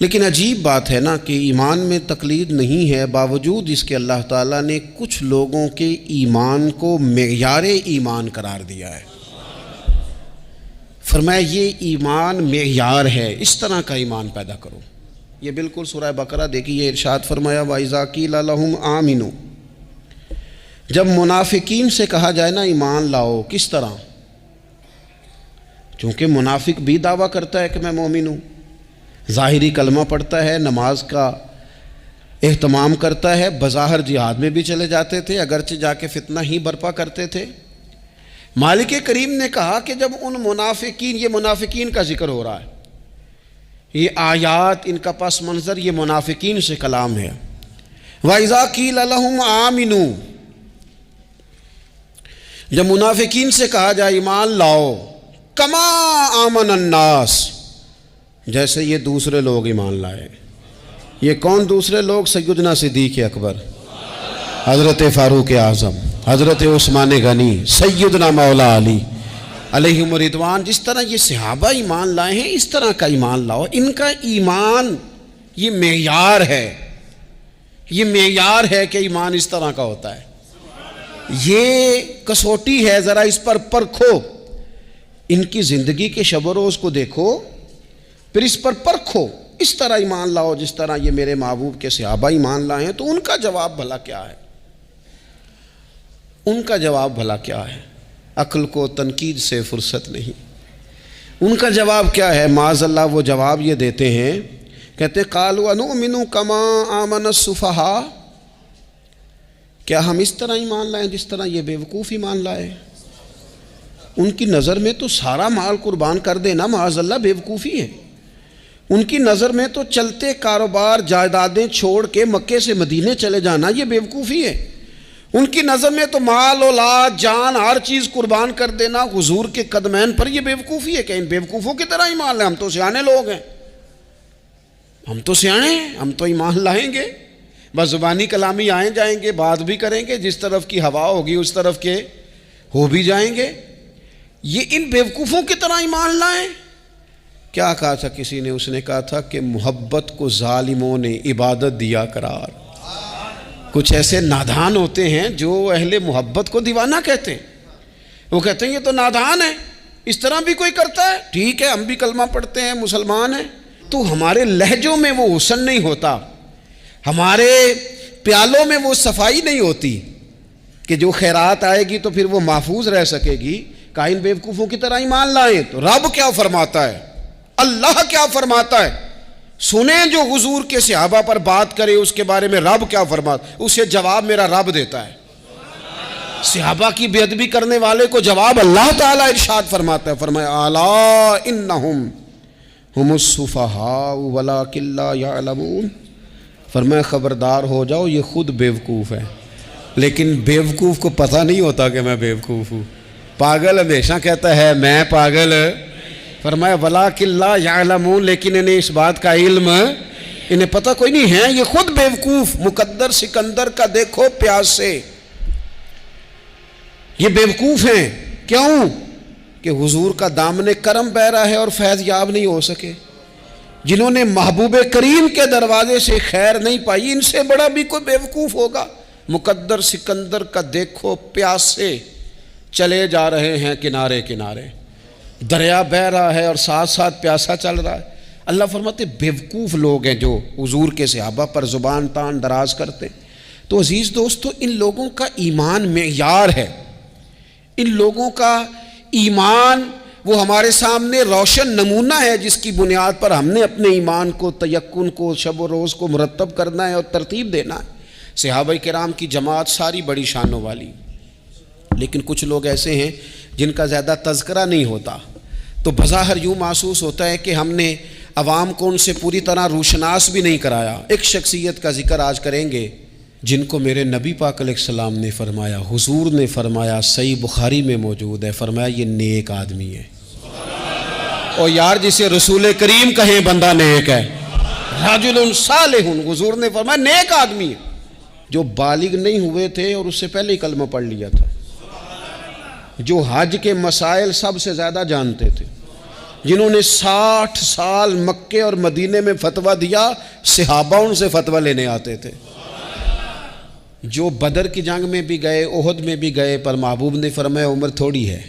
لیکن عجیب بات ہے نا کہ ایمان میں تقلید نہیں ہے، باوجود اس کے اللہ تعالیٰ نے کچھ لوگوں کے ایمان کو معیار ایمان قرار دیا ہے۔ فرمایا یہ ایمان معیار ہے، اس طرح کا ایمان پیدا کرو۔ یہ بالکل سورہ بقرہ دیکھیے، ارشاد فرمایا وَإِذَا قِيلَ لَهُمْ آمِنُوا، جب منافقین سے کہا جائے نا ایمان لاؤ، کس طرح؟ چونکہ منافق بھی دعویٰ کرتا ہے کہ میں مومن ہوں، ظاہری کلمہ پڑھتا ہے، نماز کا اہتمام کرتا ہے، بظاہر جہاد میں بھی چلے جاتے تھے، اگرچہ جا کے فتنہ ہی برپا کرتے تھے۔ مالک کریم نے کہا کہ جب ان منافقین، یہ منافقین کا ذکر ہو رہا ہے، یہ آیات، ان کا پس منظر یہ منافقین سے کلام ہے۔ وَإِذَا قِيلَ لَهُمْ آمِنُوا، جب منافقین سے کہا جائے ایمان لاؤ، کما آمن الناس، جیسے یہ دوسرے لوگ ایمان لائے۔ یہ کون دوسرے لوگ؟ سیدنا صدیق اکبر، حضرت فاروق اعظم، حضرت عثمان غنی، سیدنا مولا علی علیہم رضوان۔ جس طرح یہ صحابہ ایمان لائے ہیں اس طرح کا ایمان لاؤ۔ ان کا ایمان یہ معیار ہے، یہ معیار ہے کہ ایمان اس طرح کا ہوتا ہے، یہ کسوٹی ہے، ذرا اس پر پرکھو، ان کی زندگی کے شب و روز کو دیکھو، پھر اس پر پرکھو، اس طرح ایمان لاؤ جس طرح یہ میرے محبوب کے صحابہ ایمان لائے ہیں۔ تو ان کا جواب بھلا کیا ہے؟ ان کا جواب بھلا کیا ہے؟ عقل کو تنقید سے فرصت نہیں۔ ان کا جواب کیا ہے؟ معاذ اللہ وہ جواب یہ دیتے ہیں، کہتے ہیں قالوا انؤمن کما آمن السفہاء، کیا ہم اس طرح ایمان لائیں جس طرح یہ بیوقوف ایمان لائے؟ ان کی نظر میں تو سارا مال قربان کر دینا معاذ اللہ بیوقوفی ہے۔ ان کی نظر میں تو چلتے کاروبار جائیدادیں چھوڑ کے مکے سے مدینے چلے جانا یہ بیوقوفی ہے۔ ان کی نظر میں تو مال، اولاد، جان، ہر چیز قربان کر دینا حضور کے قدمین پر یہ بیوقوفی ہے کہ ان بیوقوفوں کی طرح ایمان لائیں۔ ہم تو سیانے لوگ ہیں، ہم تو سیانے ہیں، ہم تو ایمان لائیں گے، بس زبانی کلامی آئیں جائیں گے، بات بھی کریں گے، جس طرف کی ہوا ہوگی اس طرف کے ہو بھی جائیں گے۔ یہ ان بیوقوفوں کی طرح ایمان لائیں۔ کیا کہا تھا کسی نے؟ اس نے کہا تھا کہ محبت کو ظالموں نے عبادت دیا قرار۔ کچھ ایسے نادان ہوتے ہیں جو اہل محبت کو دیوانہ کہتے ہیں، وہ کہتے ہیں یہ تو نادان ہے، اس طرح بھی کوئی کرتا ہے؟ ٹھیک ہے، ہم بھی کلمہ پڑھتے ہیں، مسلمان ہیں، تو ہمارے لہجوں میں وہ حسن نہیں ہوتا، ہمارے پیالوں میں وہ صفائی نہیں ہوتی کہ جو خیرات آئے گی تو پھر وہ محفوظ رہ سکے گی۔ کہا ان بیوقوفوں کی طرح ایمان لائیں۔ تو رب کیا فرماتا ہے، اللہ کیا فرماتا ہے؟ سنیں جو حضور کے صحابہ پر بات کرے اس کے بارے میں رب کیا فرماتا ہے، اسے جواب میرا رب دیتا ہے۔ صحابہ کی بے ادبی کرنے والے کو جواب اللہ تعالیٰ ارشاد فرماتا ہے، فرمایا الا انہم ہم السفہاء ولکن لا یعلمون، فرمایا خبردار ہو جاؤ یہ خود بیوقوف ہے، لیکن بیوقوف کو پتہ نہیں ہوتا کہ میں بیوقوف ہوں۔ پاگل ہمیشہ کہتا ہے میں پاگل، فرمایا ولکن لا یعلمون، لیکن انہیں اس بات کا علم، انہیں پتہ کوئی نہیں ہے، یہ خود بیوقوف۔ مقدر سکندر کا دیکھو پیاس سے، یہ بیوقوف ہیں۔ کیوں؟ کہ حضور کا دامن کرم بہ رہا ہے اور فیض یاب نہیں ہو سکے۔ جنہوں نے محبوب کریم کے دروازے سے خیر نہیں پائی، ان سے بڑا بھی کوئی بیوقوف ہوگا؟ مقدر سکندر کا دیکھو پیاس سے چلے جا رہے ہیں کنارے کنارے، دریا بہہ رہا ہے اور ساتھ ساتھ پیاسا چل رہا ہے۔ اللہ فرماتے بیوقوف لوگ ہیں جو حضور کے صحابہ پر زبان تان دراز کرتے ہیں۔ تو عزیز دوستو، ان لوگوں کا ایمان معیار ہے، ان لوگوں کا ایمان وہ ہمارے سامنے روشن نمونہ ہے جس کی بنیاد پر ہم نے اپنے ایمان کو، تیقن کو، شب و روز کو مرتب کرنا ہے اور ترتیب دینا ہے۔ صحابہ کرام کی جماعت ساری بڑی شانوں والی، لیکن کچھ لوگ ایسے ہیں جن کا زیادہ تذکرہ نہیں ہوتا، تو بظاہر یوں محسوس ہوتا ہے کہ ہم نے عوام کو ان سے پوری طرح روشناس بھی نہیں کرایا۔ ایک شخصیت کا ذکر آج کریں گے جن کو میرے نبی پاک علیہ السلام نے فرمایا، حضور نے فرمایا، صحیح بخاری میں موجود ہے، فرمایا یہ نیک آدمی ہے۔ اور یار جسے رسول کریم کہیں بندہ نیک ہے، رجل صالح، حضور نے فرمایا نیک آدمی ہے، جو بالغ نہیں ہوئے تھے اور اس سے پہلے ہی کلمہ پڑھ لیا تھا، جو حج کے مسائل سب سے زیادہ جانتے تھے، جنہوں نے 60 سال مکے اور مدینے میں فتویٰ دیا، صحابہ ان سے فتویٰ لینے آتے تھے، جو بدر کی جنگ میں بھی گئے، احد میں بھی گئے، پر محبوب نے فرمایا عمر تھوڑی ہے،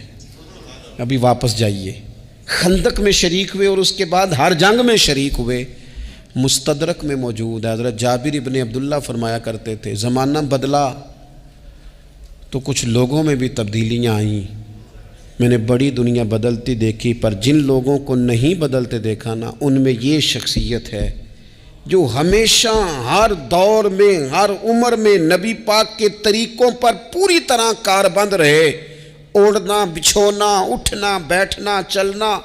ابھی واپس جائیے۔ خندق میں شریک ہوئے اور اس کے بعد ہر جنگ میں شریک ہوئے۔ مستدرک میں موجود ہے، حضرت جابر ابن عبداللہ فرمایا کرتے تھے زمانہ بدلا تو کچھ لوگوں میں بھی تبدیلیاں آئیں، میں نے بڑی دنیا بدلتی دیکھی، پر جن لوگوں کو نہیں بدلتے دیکھا نا، ان میں یہ شخصیت ہے جو ہمیشہ ہر دور میں ہر عمر میں نبی پاک کے طریقوں پر پوری طرح کاربند رہے، اوڑھنا بچھونا، اٹھنا بیٹھنا چلنا،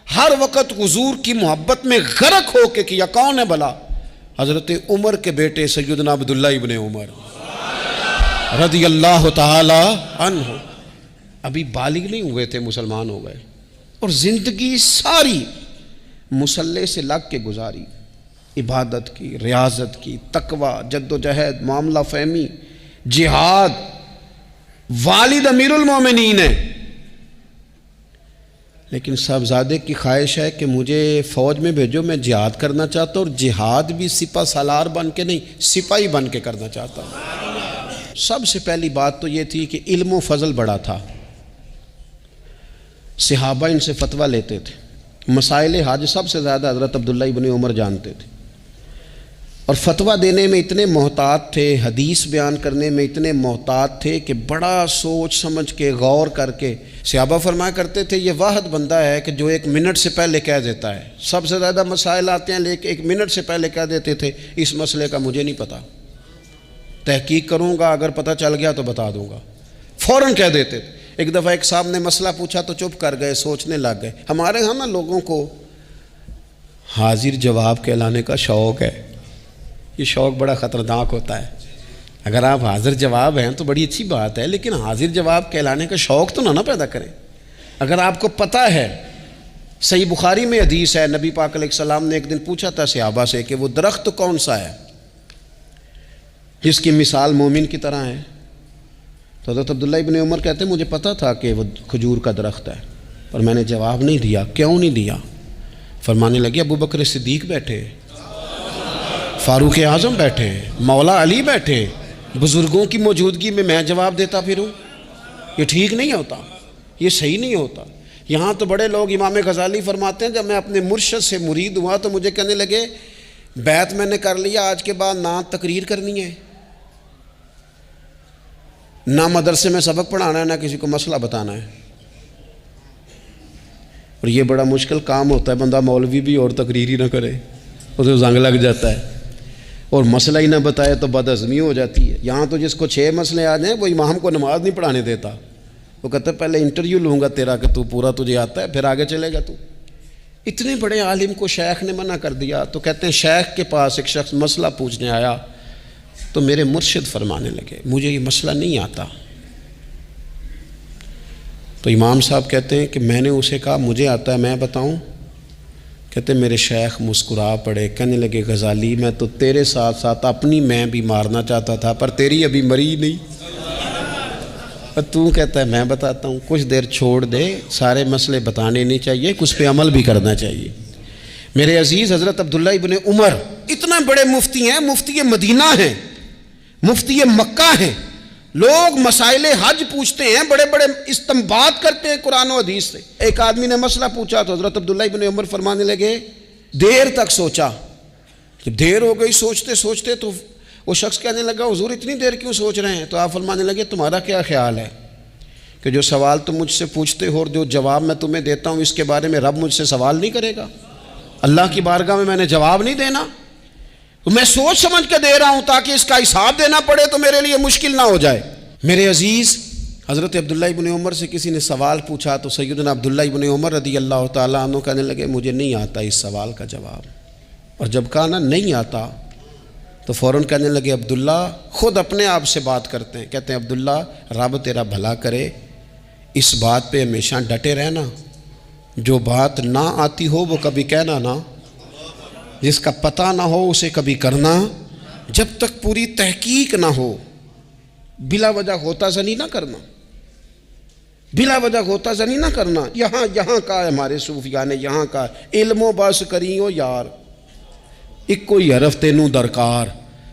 ہر وقت حضور کی محبت میں غرق ہو کے کیا۔ کون ہے بھلا؟ حضرت عمر کے بیٹے سیدنا عبداللہ ابن عمر رضی اللہ تعالی عنہ، ابھی بالغ نہیں ہوئے تھے، مسلمان ہو گئے، اور زندگی ساری مصلی سے لگ کے گزاری، عبادت کی، ریاضت کی، تقوی، جد و جہد، معاملہ فہمی، جہاد۔ والد امیر المومنین ہے، لیکن صاحبزادے کی خواہش ہے کہ مجھے فوج میں بھیجو، میں جہاد کرنا چاہتا ہوں، اور جہاد بھی سپہ سالار بن کے نہیں، سپاہی بن کے کرنا چاہتا ہوں۔ سب سے پہلی بات تو یہ تھی کہ علم و فضل بڑا تھا، صحابہ ان سے فتویٰ لیتے تھے، مسائل حج سب سے زیادہ حضرت عبداللہ ابن عمر جانتے تھے، اور فتویٰ دینے میں اتنے محتاط تھے، حدیث بیان کرنے میں اتنے محتاط تھے کہ بڑا سوچ سمجھ کے غور کر کے صحابہ فرمایا کرتے تھے یہ واحد بندہ ہے کہ جو 1 منٹ سے پہلے کہہ دیتا ہے۔ سب سے زیادہ مسائل آتے ہیں لیکن 1 منٹ سے پہلے کہہ دیتے تھے اس مسئلے کا مجھے نہیں پتہ، تحقیق کروں گا، اگر پتہ چل گیا تو بتا دوں گا، فوراً کہہ دیتے تھے۔ ایک دفعہ ایک صاحب نے مسئلہ پوچھا تو چپ کر گئے، سوچنے لگ گئے۔ ہمارے ہاں نا لوگوں کو حاضر جواب کہلانے کا شوق ہے، یہ شوق بڑا خطرناک ہوتا ہے۔ اگر آپ حاضر جواب ہیں تو بڑی اچھی بات ہے، لیکن حاضر جواب کہلانے کا شوق تو نہ پیدا کریں۔ اگر آپ کو پتہ ہے، صحیح بخاری میں حدیث ہے، نبی پاک علیہ السلام نے ایک دن پوچھا تھا صحابہ سے کہ وہ درخت کون سا ہے جس کی مثال مومن کی طرح ہے؟ تو حضرت عبداللہ ابن عمر کہتے ہیں مجھے پتہ تھا کہ وہ کھجور کا درخت ہے، پر میں نے جواب نہیں دیا۔ کیوں نہیں دیا؟ فرمانے لگے ابو بکر صدیق بیٹھے، فاروق اعظم بیٹھے، مولا علی بیٹھے، بزرگوں کی موجودگی میں میں جواب دیتا پھروں، یہ ٹھیک نہیں ہوتا، یہ صحیح نہیں ہوتا۔ یہاں تو بڑے لوگ، امام غزالی فرماتے ہیں جب میں اپنے مرشد سے مرید ہوا تو مجھے کہنے لگے بیعت میں نے کر لیا، آج کے بعد نہ تقریر کرنی ہے، نہ مدرسے میں سبق پڑھانا ہے، نہ کسی کو مسئلہ بتانا ہے۔ اور یہ بڑا مشکل کام ہوتا ہے، بندہ مولوی بھی اور تقریر ہی نہ کرے، اسے زنگ لگ جاتا ہے، اور مسئلہ ہی نہ بتائے تو بدعزمی ہو جاتی ہے۔ یہاں تو جس کو 6 مسئلے آ جائیں وہ امام کو نماز نہیں پڑھانے دیتا، وہ کہتا ہے پہلے انٹرویو لوں گا تیرا کہ تو پورا تجھے آتا ہے پھر آگے چلے گا تو۔ اتنے بڑے عالم کو شیخ نے منع کر دیا، تو کہتے ہیں شیخ کے پاس ایک شخص مسئلہ پوچھنے آیا تو میرے مرشد فرمانے لگے مجھے یہ مسئلہ نہیں آتا۔ تو امام صاحب کہتے ہیں کہ میں نے اسے کہا مجھے آتا ہے، میں بتاؤں؟ کہتے ہیں میرے شیخ مسکرا پڑے، کہنے لگے غزالی میں تو تیرے ساتھ ساتھ اپنی میں بھی مارنا چاہتا تھا، پر تیری ابھی مری نہیں، تو کہتا ہے میں بتاتا ہوں۔ کچھ دیر چھوڑ دے، سارے مسئلے بتانے نہیں چاہیے، کچھ پہ عمل بھی کرنا چاہیے۔ میرے عزیز حضرت عبداللہ ابن عمر اتنا بڑے مفتی ہیں، مفتی مدینہ ہیں، مفتی مکہ ہیں، لوگ مسائل حج پوچھتے ہیں، بڑے بڑے استنباط کرتے ہیں قرآن و حدیث سے۔ ایک آدمی نے مسئلہ پوچھا تو حضرت عبداللہ ابن عمر فرمانے لگے دیر تک سوچا، جب دیر ہو گئی سوچتے سوچتے تو وہ شخص کہنے لگا حضور اتنی دیر کیوں سوچ رہے ہیں؟ تو آپ فرمانے لگے تمہارا کیا خیال ہے کہ جو سوال تم مجھ سے پوچھتے ہو اور جو جواب میں تمہیں دیتا ہوں اس کے بارے میں رب مجھ سے سوال نہیں کرے گا؟ اللہ کی بارگاہ میں نے جواب نہیں دینا، تو میں سوچ سمجھ کے دے رہا ہوں تاکہ اس کا حساب دینا پڑے تو میرے لیے مشکل نہ ہو جائے۔ میرے عزیز حضرت عبداللہ ابن عمر سے کسی نے سوال پوچھا تو سیدنا عبداللہ ابن عمر رضی اللہ تعالیٰ عنہ کہنے لگے مجھے نہیں آتا اس سوال کا جواب، اور جب کہا نا نہیں آتا تو فوراً کہنے لگے عبداللہ، خود اپنے آپ سے بات کرتے ہیں، کہتے ہیں عبداللہ رب تیرا بھلا کرے، اس بات پہ ہمیشہ ڈٹے رہنا، جو بات نہ آتی ہو وہ کبھی کہنا نہ، جس کا پتہ نہ ہو اسے کبھی کرنا، جب تک پوری تحقیق نہ ہو بلا وجہ ہوتا زنی نہ کرنا۔ بلا وجہ غوطہ زنی نہ کرنا. یہاں کا ہے ہمارے صوفیاء نے, یہاں کا علم و بس کریو یار, ایک کوئی حرف تینوں درکار,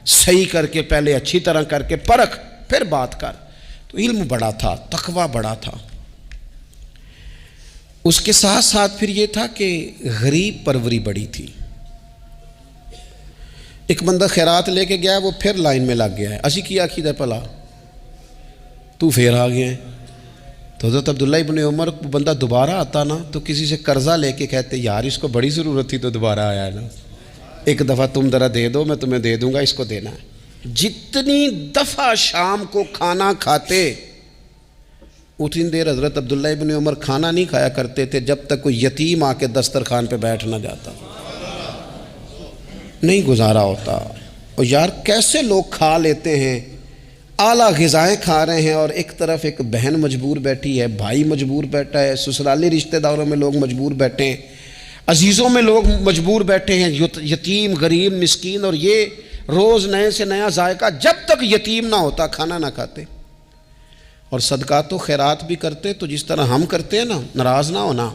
صحیح کر کے پہلے اچھی طرح کر کے پرکھ پھر بات کر. تو علم بڑا تھا, تقوی بڑا تھا. اس کے ساتھ ساتھ پھر یہ تھا کہ غریب پروری بڑی تھی. ایک بندہ خیرات لے کے گیا, وہ پھر لائن میں لگ گیا ہے. اسی کیا کھیدہ پلا تو پھر آ گیا ہے. تو حضرت عبداللہ ابن عمر کو بندہ دوبارہ آتا نا تو کسی سے قرضہ لے کے کہتے یار اس کو بڑی ضرورت تھی تو دوبارہ آیا ہے نا, ایک دفعہ تم ذرا دے دو, میں تمہیں دے دوں گا, اس کو دینا ہے. جتنی دفعہ شام کو کھانا کھاتے اتنی دیر حضرت عبداللہ ابن عمر کھانا نہیں کھایا کرتے تھے جب تک کوئی یتیم آ کے دسترخوان پہ بیٹھ نہ جاتا. نہیں گزارا ہوتا. اور یار کیسے لوگ کھا لیتے ہیں, اعلیٰ غذائیں کھا رہے ہیں, اور ایک طرف ایک بہن مجبور بیٹھی ہے, بھائی مجبور بیٹھا ہے, سسرالی رشتہ داروں میں لوگ مجبور بیٹھے ہیں, عزیزوں میں لوگ مجبور بیٹھے ہیں, یتیم غریب مسکین, اور یہ روز نئے سے نیا ذائقہ. جب تک یتیم نہ ہوتا کھانا نہ کھاتے. اور صدقات و خیرات بھی کرتے تو جس طرح ہم کرتے ہیں نا, ناراض نہ ہونا.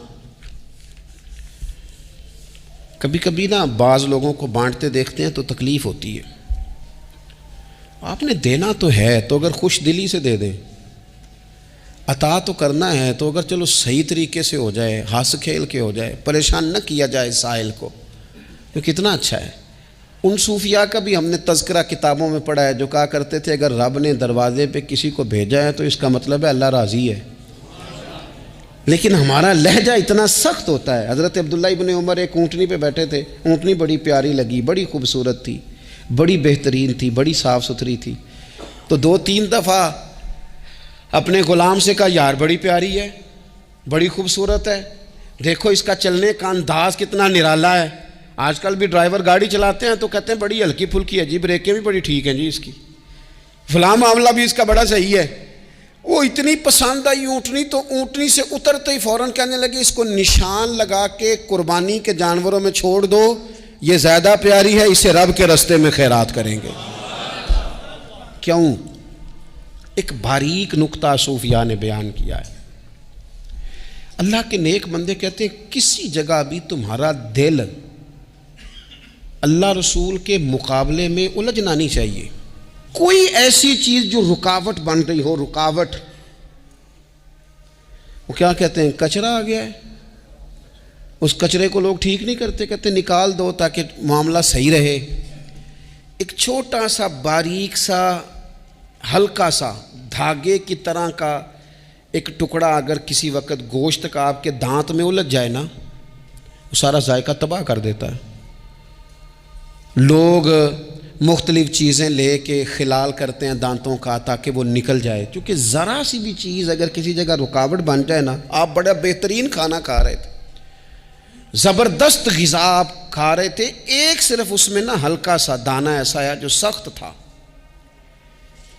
کبھی کبھی نا بعض لوگوں کو بانٹتے دیکھتے ہیں تو تکلیف ہوتی ہے. آپ نے دینا تو ہے تو اگر خوش دلی سے دے دیں, عطا تو کرنا ہے تو اگر چلو صحیح طریقے سے ہو جائے, ہنس کھیل کے ہو جائے, پریشان نہ کیا جائے سائل کو, تو کتنا اچھا ہے. ان صوفیاء کا بھی ہم نے تذکرہ کتابوں میں پڑھا ہے جو کہا کرتے تھے اگر رب نے دروازے پہ کسی کو بھیجا ہے تو اس کا مطلب ہے اللہ راضی ہے. لیکن ہمارا لہجہ اتنا سخت ہوتا ہے. حضرت عبداللہ ابن عمر ایک اونٹنی پہ بیٹھے تھے, اونٹنی بڑی پیاری لگی, بڑی خوبصورت تھی, بڑی بہترین تھی, بڑی صاف ستھری تھی. تو 2-3 دفعہ اپنے غلام سے کہا یار بڑی پیاری ہے, بڑی خوبصورت ہے, دیکھو اس کا چلنے کا انداز کتنا نرالا ہے. آج کل بھی ڈرائیور گاڑی چلاتے ہیں تو کہتے ہیں بڑی ہلکی پھلکی ہے جی, بریکیں بھی بڑی ٹھیک ہیں جی اس کی, فلاں معاملہ بھی اس کا بڑا صحیح ہے. وہ اتنی پسند آئی اونٹنی تو اونٹنی سے اترتے ہی فوراً کہنے لگے اس کو نشان لگا کے قربانی کے جانوروں میں چھوڑ دو, یہ زیادہ پیاری ہے, اسے رب کے رستے میں خیرات کریں گے. کیوں؟ ایک باریک نکتہ صوفیاء نے بیان کیا ہے. اللہ کے نیک بندے کہتے ہیں کسی جگہ بھی تمہارا دل اللہ رسول کے مقابلے میں الجھنا نہیں چاہیے. کوئی ایسی چیز جو رکاوٹ بن رہی ہو, رکاوٹ, وہ کیا کہتے ہیں کچرا آ گیا ہے, اس کچرے کو لوگ ٹھیک نہیں کرتے, کہتے نکال دو تاکہ معاملہ صحیح رہے. ایک چھوٹا سا باریک سا ہلکا سا دھاگے کی طرح کا ایک ٹکڑا اگر کسی وقت گوشت کا آپ کے دانت میں الجھ جائے نا, وہ سارا ذائقہ تباہ کر دیتا ہے. لوگ مختلف چیزیں لے کے خلال کرتے ہیں دانتوں کا تاکہ وہ نکل جائے, کیونکہ ذرا سی بھی چیز اگر کسی جگہ رکاوٹ بن جائے نا, آپ بڑا بہترین کھانا کھا رہے تھے, زبردست غذا آپ کھا رہے تھے, ایک صرف اس میں نا ہلکا سا دانہ ایسا ہے جو سخت تھا,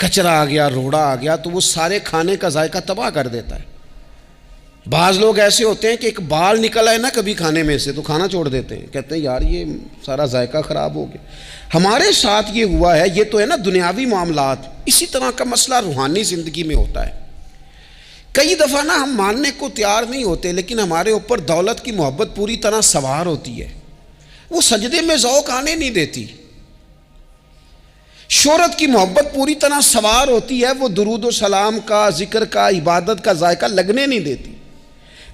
کچرا آ گیا, روڑا آ گیا, تو وہ سارے کھانے کا ذائقہ تباہ کر دیتا ہے. بعض لوگ ایسے ہوتے ہیں کہ ایک بال نکل آئے نا کبھی کھانے میں سے تو کھانا چھوڑ دیتے ہیں, کہتے ہیں یار یہ سارا ذائقہ خراب ہو گیا. ہمارے ساتھ یہ ہوا ہے, یہ تو ہے نا دنیاوی معاملات. اسی طرح کا مسئلہ روحانی زندگی میں ہوتا ہے. کئی دفعہ نا ہم ماننے کو تیار نہیں ہوتے, لیکن ہمارے اوپر دولت کی محبت پوری طرح سوار ہوتی ہے, وہ سجدے میں ذوق آنے نہیں دیتی. شہرت کی محبت پوری طرح سوار ہوتی ہے, وہ درود و سلام کا, ذکر کا, عبادت کا ذائقہ لگنے نہیں دیتی.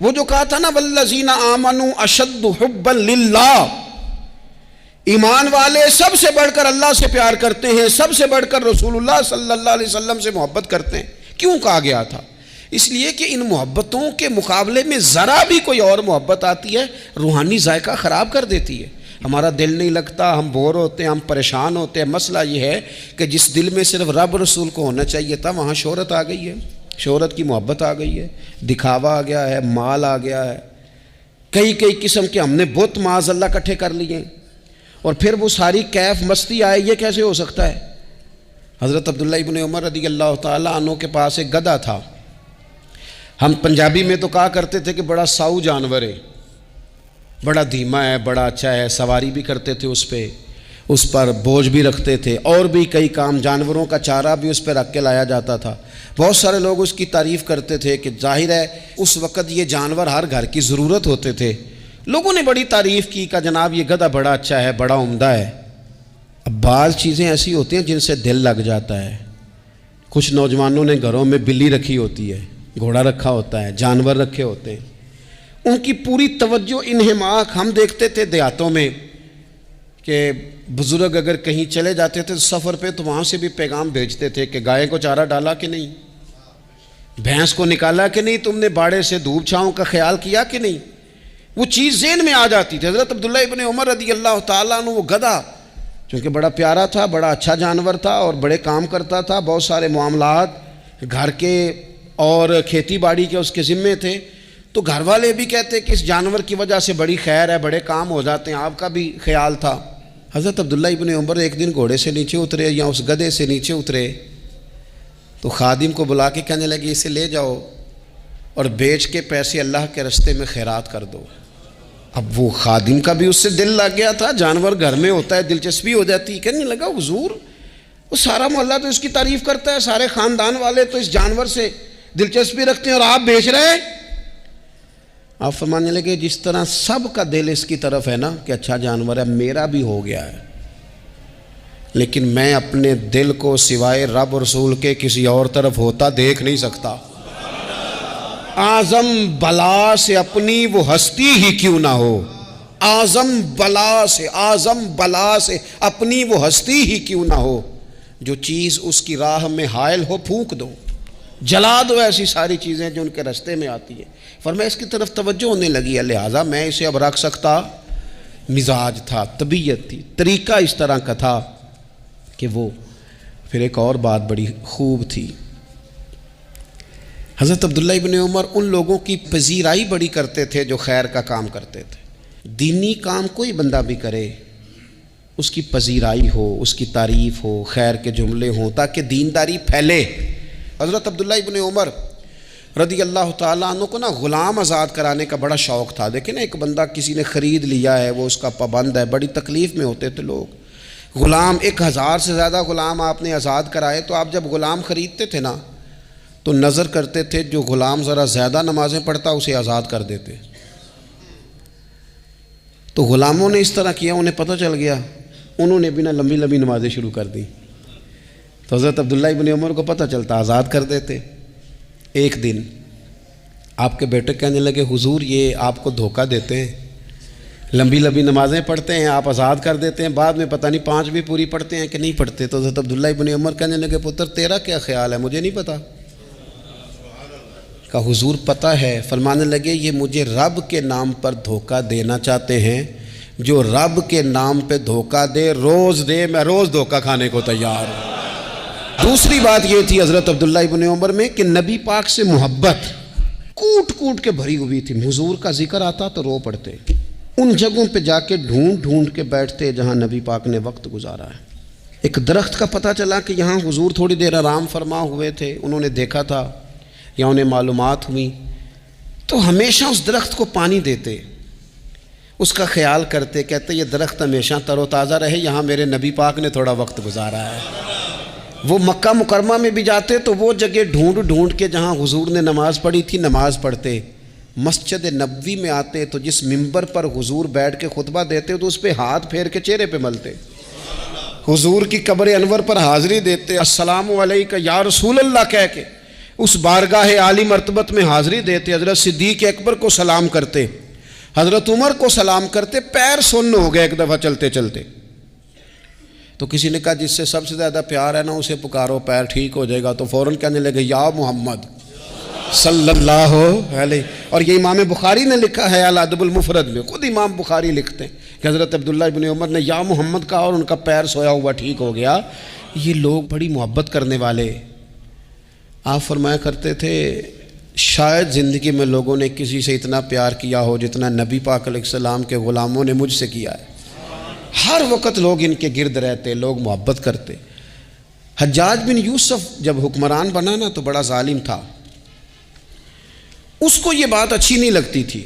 وہ جو کہا تھا نا والذین آمنوا اشد حبا للہ, ایمان والے سب سے بڑھ کر اللہ سے پیار کرتے ہیں, سب سے بڑھ کر رسول اللہ صلی اللہ علیہ وسلم سے محبت کرتے ہیں. کیوں کہا گیا تھا؟ اس لیے کہ ان محبتوں کے مقابلے میں ذرا بھی کوئی اور محبت آتی ہے روحانی ذائقہ خراب کر دیتی ہے. ہمارا دل نہیں لگتا, ہم بور ہوتے ہیں, ہم پریشان ہوتے ہیں. مسئلہ یہ ہے کہ جس دل میں صرف رب رسول کو ہونا چاہیے تھا وہاں شہرت آ گئی ہے, شہرت کی محبت آ گئی ہے, دکھاوا آ گیا ہے, مال آ گیا ہے, کئی قسم کے ہم نے بت معاذ اللہ اکٹھے کر لیے, اور پھر وہ ساری کیف مستی آئے. یہ کیسے ہو سکتا ہے؟ حضرت عبداللہ ابن عمر رضی اللہ تعالیٰ عنہ کے پاس ایک گدھا تھا. ہم پنجابی میں تو کہا کرتے تھے کہ بڑا ساؤ جانور ہے, بڑا دھیما ہے, بڑا اچھا ہے, سواری بھی کرتے تھے اس پہ. اس پر بوجھ بھی رکھتے تھے، اور بھی کئی کام، جانوروں کا چارہ بھی اس پہ رکھ کے لایا جاتا تھا۔ بہت سارے لوگ اس کی تعریف کرتے تھے کہ ظاہر ہے اس وقت یہ جانور ہر گھر کی ضرورت ہوتے تھے۔ لوگوں نے بڑی تعریف کی کہ جناب یہ گدھا بڑا اچھا ہے، بڑا عمدہ ہے۔ اب بعض چیزیں ایسی ہوتی ہیں جن سے دل لگ جاتا ہے۔ کچھ نوجوانوں نے گھروں میں بلی رکھی ہوتی ہے، گھوڑا رکھا ہوتا ہے، جانور رکھے ہوتے ہیں، ان کی پوری توجہ انہماک۔ ہم دیکھتے تھے دیہاتوں میں کہ بزرگ اگر کہیں چلے جاتے تھے سفر پہ تو وہاں سے بھی پیغام بھیجتے تھے کہ گائے کو چارہ ڈالا کہ نہیں، بھینس کو نکالا کہ نہیں، تم نے باڑے سے دھوپ چھاؤں کا خیال کیا کہ نہیں۔ وہ چیز ذہن میں آ جاتی تھی۔ حضرت عبداللہ ابن عمر رضی اللہ تعالیٰ عنہ وہ گدھا چونکہ بڑا پیارا تھا، بڑا اچھا جانور تھا اور بڑے کام کرتا تھا، بہت سارے معاملات گھر کے اور کھیتی باڑی کے اس کے ذمے تھے، تو گھر والے بھی کہتے کہ اس جانور کی وجہ سے بڑی خیر ہے، بڑے کام ہو جاتے ہیں، آپ کا بھی خیال تھا۔ حضرت عبداللہ ابن عمر ایک دن گھوڑے سے نیچے اترے یا اس گدھے سے نیچے اترے تو خادم کو بلا کے کہنے لگے اسے لے جاؤ اور بیچ کے پیسے اللہ کے راستے میں خیرات کر دو۔ اب وہ خادم کا بھی اس سے دل لگ گیا تھا، جانور گھر میں ہوتا ہے دلچسپی ہو جاتی، کہنے لگا حضور وہ سارا محلہ تو اس کی تعریف کرتا ہے، سارے خاندان والے تو اس جانور سے دلچسپی رکھتے ہیں اور آپ بیچ رہے ہیں۔ آپ فرمانے لگے جس طرح سب کا دل اس کی طرف ہے نا کہ اچھا جانور ہے، میرا بھی ہو گیا ہے، لیکن میں اپنے دل کو سوائے رب رسول کے کسی اور طرف ہوتا دیکھ نہیں سکتا۔ اعظم بلا سے اپنی وہ ہستی ہی کیوں نہ ہو، اعظم بلا سے اپنی وہ ہستی ہی کیوں نہ ہو، جو چیز اس کی راہ میں حائل ہو پھونک دو، جلا دو ایسی ساری چیزیں جو ان کے راستے میں آتی ہیں۔ فرمایا اس کی طرف توجہ ہونے لگی ہے، لہٰذا میں اسے اب رکھ سکتا۔ مزاج تھا، طبیعت تھی، طریقہ اس طرح کا تھا کہ وہ پھر ایک اور بات بڑی خوب تھی۔ حضرت عبداللہ ابن عمر ان لوگوں کی پذیرائی بڑی کرتے تھے جو خیر کا کام کرتے تھے۔ دینی کام کوئی بندہ بھی کرے اس کی پذیرائی ہو، اس کی تعریف ہو، خیر کے جملے ہوں تاکہ دینداری پھیلے۔ حضرت عبداللہ ابن عمر رضی اللہ تعالیٰ عنہ کو نا غلام آزاد کرانے کا بڑا شوق تھا۔ دیکھیں نا ایک بندہ کسی نے خرید لیا ہے، وہ اس کا پابند ہے، بڑی تکلیف میں ہوتے تھے لوگ۔ غلام 1000 سے زیادہ غلام آپ نے آزاد کرائے، تو آپ جب غلام خریدتے تھے نا تو نظر کرتے تھے جو غلام ذرا زیادہ نمازیں پڑھتا اسے آزاد کر دیتے۔ تو غلاموں نے اس طرح کیا، انہیں پتہ چل گیا، انہوں نے بھی نا لمبی لمبی نمازیں شروع کر دی، تو حضرت عبداللہ ابن عمر کو پتہ چلتا، آزاد کر دیتے۔ ایک دن آپ کے بیٹے کہنے لگے حضور یہ آپ کو دھوکہ دیتے ہیں، لمبی لمبی نمازیں پڑھتے ہیں، آپ آزاد کر دیتے ہیں، بعد میں پتہ نہیں 5 بھی پوری پڑھتے ہیں کہ نہیں پڑھتے۔ تو حضرت عبداللہ ابن عمر کہنے لگے پتر تیرا کیا خیال ہے، مجھے نہیں پتہ۔ کہا حضور پتہ ہے۔ فرمانے لگے یہ مجھے رب کے نام پر دھوکہ دینا چاہتے ہیں، جو رب کے نام پہ دھوکہ دے روز دے، میں روز دھوکہ کھانے کو تیار ہوں۔ دوسری بات یہ تھی حضرت عبداللہ ابن عمر میں کہ نبی پاک سے محبت کوٹ کوٹ کے بھری ہوئی تھی۔ حضور کا ذکر آتا تو رو پڑتے، ان جگہوں پہ جا کے ڈھونڈ ڈھونڈ کے بیٹھتے جہاں نبی پاک نے وقت گزارا ہے۔ ایک درخت کا پتہ چلا کہ یہاں حضور تھوڑی دیر آرام فرما ہوئے تھے، انہوں نے دیکھا تھا یا انہیں معلومات ہوئی، تو ہمیشہ اس درخت کو پانی دیتے، اس کا خیال کرتے، کہتے یہ درخت ہمیشہ تر و تازہ رہے، یہاں میرے نبی پاک نے تھوڑا وقت گزارا ہے۔ وہ مکہ مکرمہ میں بھی جاتے تو وہ جگہ ڈھونڈ ڈھونڈ کے جہاں حضور نے نماز پڑھی تھی نماز پڑھتے۔ مسجد نبوی میں آتے تو جس ممبر پر حضور بیٹھ کے خطبہ دیتے تو اس پہ ہاتھ پھیر کے چہرے پہ ملتے، حضور کی قبر انور پر حاضری دیتے، السلام علیکہ یا رسول اللہ کہہ کے اس بارگاہ عالی مرتبت میں حاضری دیتے، حضرت صدیق اکبر کو سلام کرتے، حضرت عمر کو سلام کرتے، پیر سن ہو گئے ایک دفعہ چلتے چلتے۔ تو کسی نے کہا جس سے سب سے زیادہ پیار ہے نا اسے پکارو پیر ٹھیک ہو جائے گا، تو فوراً کہنے لگے یا محمد صلی اللہ علیہ۔ اور یہ امام بخاری نے لکھا ہے الادب المفرد میں، خود امام بخاری لکھتے ہیں کہ حضرت عبداللہ ابن عمر نے یا محمد کہا اور ان کا پیر سویا ہوا ٹھیک ہو گیا۔ یہ لوگ بڑی محبت کرنے والے۔ آپ فرمایا کرتے تھے شاید زندگی میں لوگوں نے کسی سے اتنا پیار کیا ہو جتنا نبی پاک علیہ السلام کے غلاموں نے مجھ سے کیا ہے۔ ہر وقت لوگ ان کے گرد رہتے، لوگ محبت کرتے۔ حجاج بن یوسف جب حکمران بنا نا تو بڑا ظالم تھا، اس کو یہ بات اچھی نہیں لگتی تھی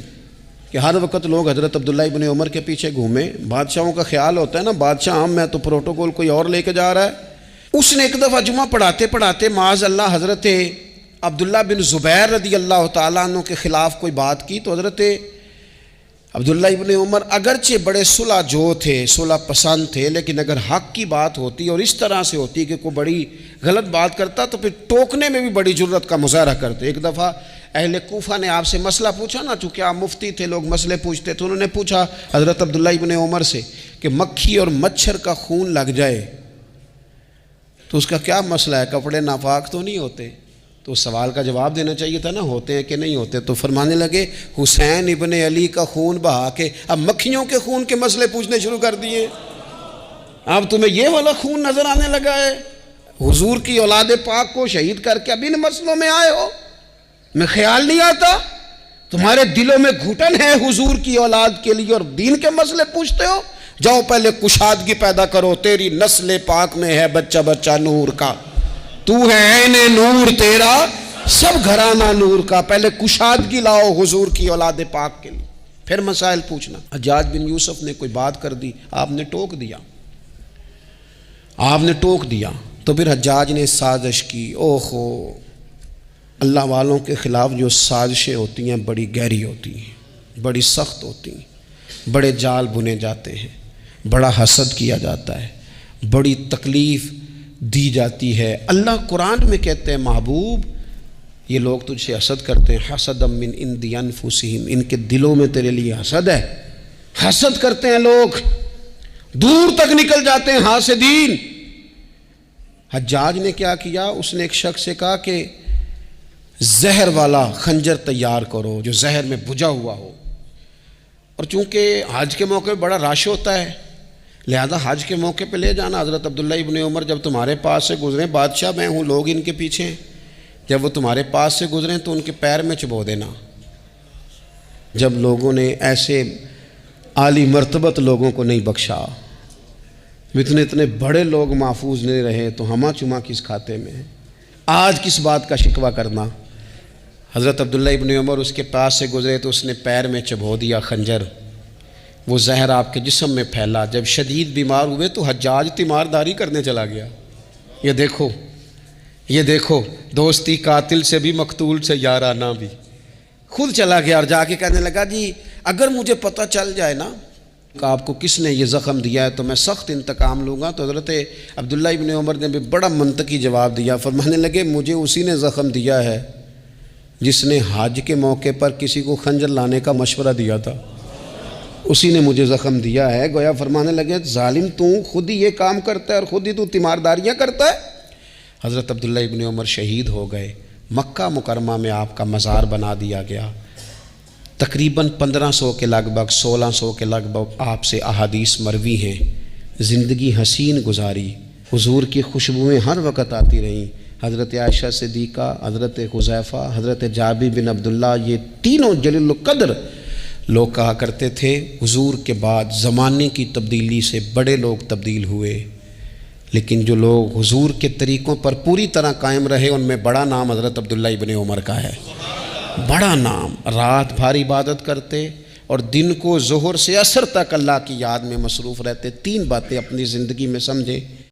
کہ ہر وقت لوگ حضرت عبداللہ ابن عمر کے پیچھے گھومیں. بادشاہوں کا خیال ہوتا ہے نا بادشاہ ہم میں تو پروٹوکول کوئی اور لے کے جا رہا ہے. اس نے ایک دفعہ جمعہ پڑھاتے پڑھاتے معاذ اللہ حضرت عبداللہ بن زبیر رضی اللہ تعالیٰ عنہ کے خلاف کوئی بات کی. تو حضرت عبداللہ ابن عمر اگرچہ بڑے صلح جو تھے، صلح پسند تھے، لیکن اگر حق کی بات ہوتی اور اس طرح سے ہوتی کہ کوئی بڑی غلط بات کرتا تو پھر ٹوکنے میں بھی بڑی جرت کا مظاہرہ کرتے. ایک دفعہ اہل کوفہ نے آپ سے مسئلہ پوچھا نا، چونکہ آپ مفتی تھے، لوگ مسئلے پوچھتے تھے. انہوں نے پوچھا حضرت عبداللہ ابن عمر سے کہ مکھی اور مچھر کا خون لگ جائے تو اس کا کیا مسئلہ ہے، کپڑے ناپاک تو نہیں ہوتے؟ تو اس سوال کا جواب دینا چاہیے تھا نا، ہوتے ہیں کہ نہیں ہوتے. تو فرمانے لگے حسین ابن علی کا خون بہا کے اب مکھیوں کے خون کے مسئلے پوچھنے شروع کر دیے. اب تمہیں یہ والا خون نظر آنے لگا ہے؟ حضور کی اولاد پاک کو شہید کر کے اب ان مسئلوں میں آئے ہو؟ میں خیال نہیں آتا تمہارے دلوں میں گھٹن ہے حضور کی اولاد کے لیے اور دین کے مسئلے پوچھتے ہو. جاؤ پہلے کشادگی پیدا کرو، تیری نسل پاک میں ہے بچہ بچہ نور کا، تو ہے عین نور تیرا سب گھرانہ نور کا. پہلے کشادگی لاؤ حضور کی اولاد پاک کے لیے، پھر مسائل پوچھنا. حجاج بن یوسف نے کوئی بات کر دی، آپ نے ٹوک دیا. تو پھر حجاج نے سازش کی. اوہو، اللہ والوں کے خلاف جو سازشیں ہوتی ہیں بڑی گہری ہوتی ہیں، بڑی سخت ہوتی ہیں، بڑے جال بنے جاتے ہیں، بڑا حسد کیا جاتا ہے، بڑی تکلیف دی جاتی ہے. اللہ قرآن میں کہتے ہیں محبوب یہ لوگ تجھ سے حسد کرتے ہیں، حسدا من عند انفسہم، ان کے دلوں میں تیرے لیے حسد ہے. حسد کرتے ہیں لوگ، دور تک نکل جاتے ہیں حاسدین. حجاج نے کیا کیا؟ اس نے ایک شخص سے کہا کہ زہر والا خنجر تیار کرو جو زہر میں بجھا ہوا ہو. اور چونکہ حج کے موقع پہ بڑا رش ہوتا ہے لہذا حج کے موقع پہ لے جانا. حضرت عبداللہ ابن عمر جب تمہارے پاس سے گزریں، بادشاہ میں ہوں، لوگ ان کے پیچھے ہیں، جب وہ تمہارے پاس سے گزریں تو ان کے پیر میں چبو دینا. جب لوگوں نے ایسے عالی مرتبت لوگوں کو نہیں بخشا، اتنے بڑے لوگ محفوظ نہیں رہے تو ہمہ چما کس کھاتے میں ہے؟ آج کس بات کا شکوہ کرنا؟ حضرت عبداللہ ابن عمر اس کے پاس سے گزرے تو اس نے پیر میں چبو دیا خنجر. وہ زہر آپ کے جسم میں پھیلا. جب شدید بیمار ہوئے تو حجاج تیمارداری کرنے چلا گیا. یہ دیکھو دوستی قاتل سے بھی مقتول سے یارانہ بھی. خود چلا گیا اور جا کے کہنے لگا جی اگر مجھے پتہ چل جائے نا کہ آپ کو کس نے یہ زخم دیا ہے تو میں سخت انتقام لوں گا. تو حضرت عبداللہ ابن عمر نے بھی بڑا منطقی جواب دیا. فرمانے لگے مجھے اسی نے زخم دیا ہے جس نے حج کے موقع پر کسی کو خنجر لانے کا مشورہ دیا تھا، اسی نے مجھے زخم دیا ہے. گویا فرمانے لگے ظالم تو خود ہی یہ کام کرتا ہے اور خود ہی تو تیمارداریاں کرتا ہے. حضرت عبداللہ ابن عمر شہید ہو گئے. مکہ مکرمہ میں آپ کا مزار بنا دیا گیا. تقریباً 1500 کے لگ بھگ 1600 کے لگ بھگ آپ سے احادیث مروی ہیں. زندگی حسین گزاری، حضور کی خوشبوئیں ہر وقت آتی رہیں. حضرت عائشہ صدیقہ، حضرت حذیفہ، حضرت جابر بن عبداللہ، یہ تینوں جلیل القدر لوگ کہا کرتے تھے حضور کے بعد زمانے کی تبدیلی سے بڑے لوگ تبدیل ہوئے، لیکن جو لوگ حضور کے طریقوں پر پوری طرح قائم رہے ان میں بڑا نام حضرت عبداللہ ابن عمر کا ہے. بڑا نام. رات بھر عبادت کرتے اور دن کو ظہر سے عصر تک اللہ کی یاد میں مصروف رہتے. 3 باتیں اپنی زندگی میں سمجھیں.